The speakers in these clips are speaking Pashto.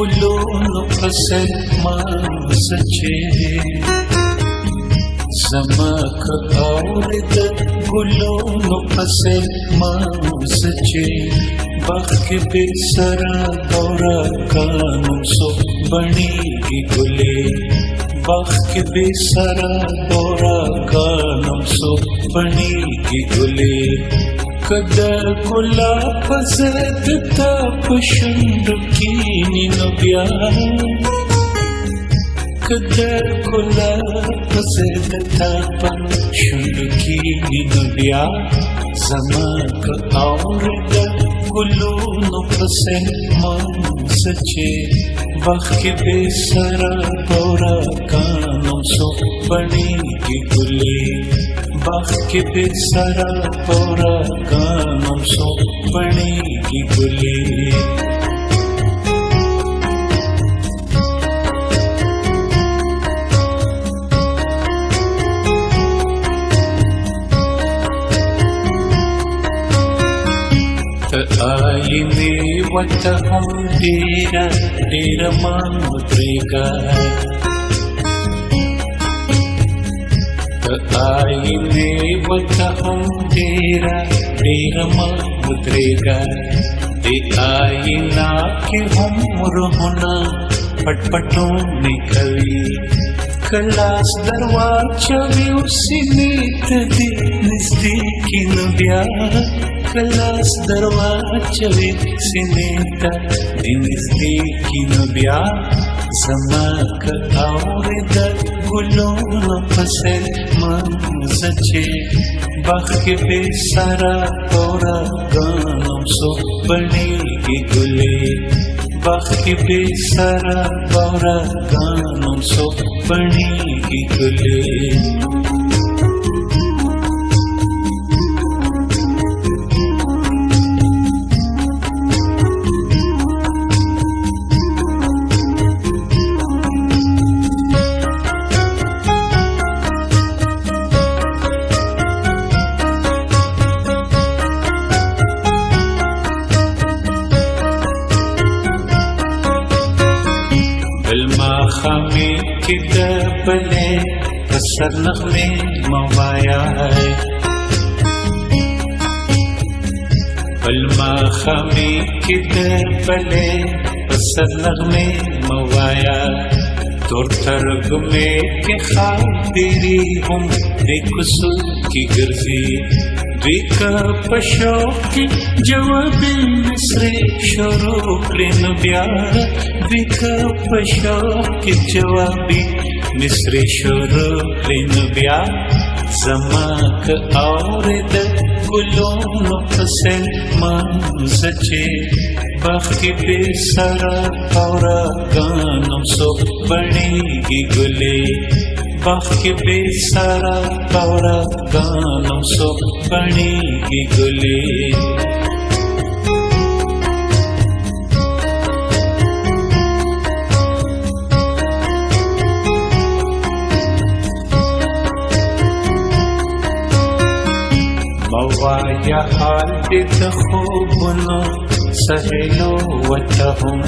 گلون فصل مازچه زمک آورد گلون فصل مازچه بخ بے سرا دورا کانم سو بنی گلے بخ بے سرا دورا کانم سو بنی گلے کدر گلا پزد تا پشند کینی نبیا کدر گلا پزد تا پشند کینی نبیا زمک آورد گلون فصل مازچه بخ بے سرا دورا کانم سو بنی گلے بخ بے سرا دورا کانم سو بنی گلے آئینے وتہم ڈیرا ڈیرا مانگریگا آئینے وتہم ڈیرا ڈیرا مانگریگا دے آئینا کے ہم رہنا پٹ پٹوں نکلی کلاس دروازہ بھی اسی نیت دی نزدیکی نبیا کلاس دروازہ بھی سنیتا دی نزدیکی نبیا زمک آورد گلون فصل مازچه بخ بے سرا دورا کانم سو بنی گلے بخ بے سرا دورا کانم سو بنی گلے خامی کی دبلے کسر نغمے موایا ہے بلما خامی کی دبلے کسر نغمے موایا تور ترگمے کے خاطری ہم دیکھسل کی گرزی دیکھا پشو کی جوابی مصر شروع نبیا دیکھا پشو کی جوابی مصر شروع نبیا زمک آورد گلون فصل مازچه بخ بے سرا دورا کانم سو بنی گلے بخ بے سرا دورا کانم سو بنی گلے موایا حال دید خوبنو سہلو وتہم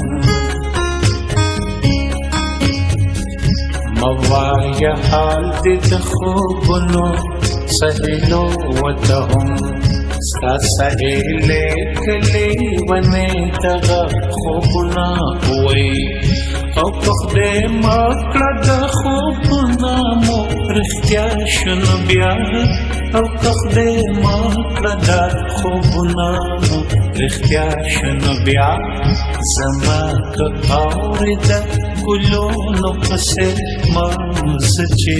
موایا حال دید خوبنو سہلو وتہم ستا سہیلے کلی ونے دغا خوبنا ہوئی او پخدے مکڑا دا خوبنا مو رختیا شنو بیا او پخدے مکڑا دا خوبنا مو رختیا شنو بیا زمک آورد گلون فصل مازچه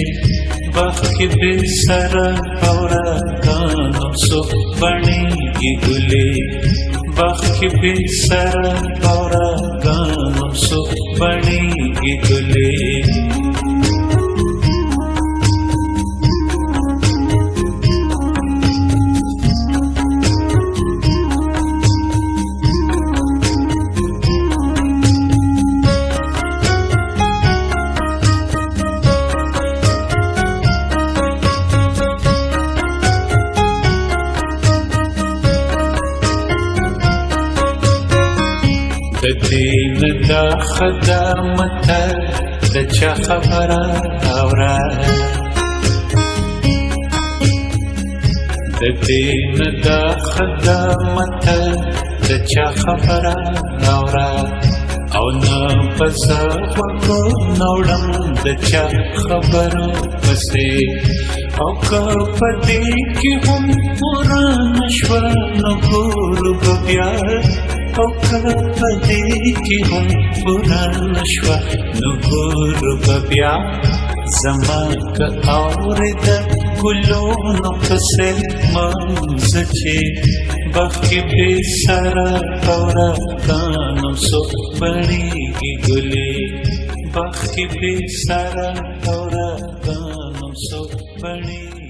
بخ بے سرا دورا کانم سو بنی گلے بخ بے سرا دورا کانم سو بنی گلے دین دا خدمت د چا خبره اورا د دین دا خدمت د چا خبره اورا او نه پس وکړو نوړم د چا خبره پسې او که پدې کې هم پوره نشوه نو ګورو به بیا او که پدې کې هم پوره نشوه نو ګورو به بیا زما که اورېده ګلونو پسې منځه چې باغ کې بې سره او راګانو څو بڼېږي ګلې باغ کې بې سره او راګانو څو بڼېږي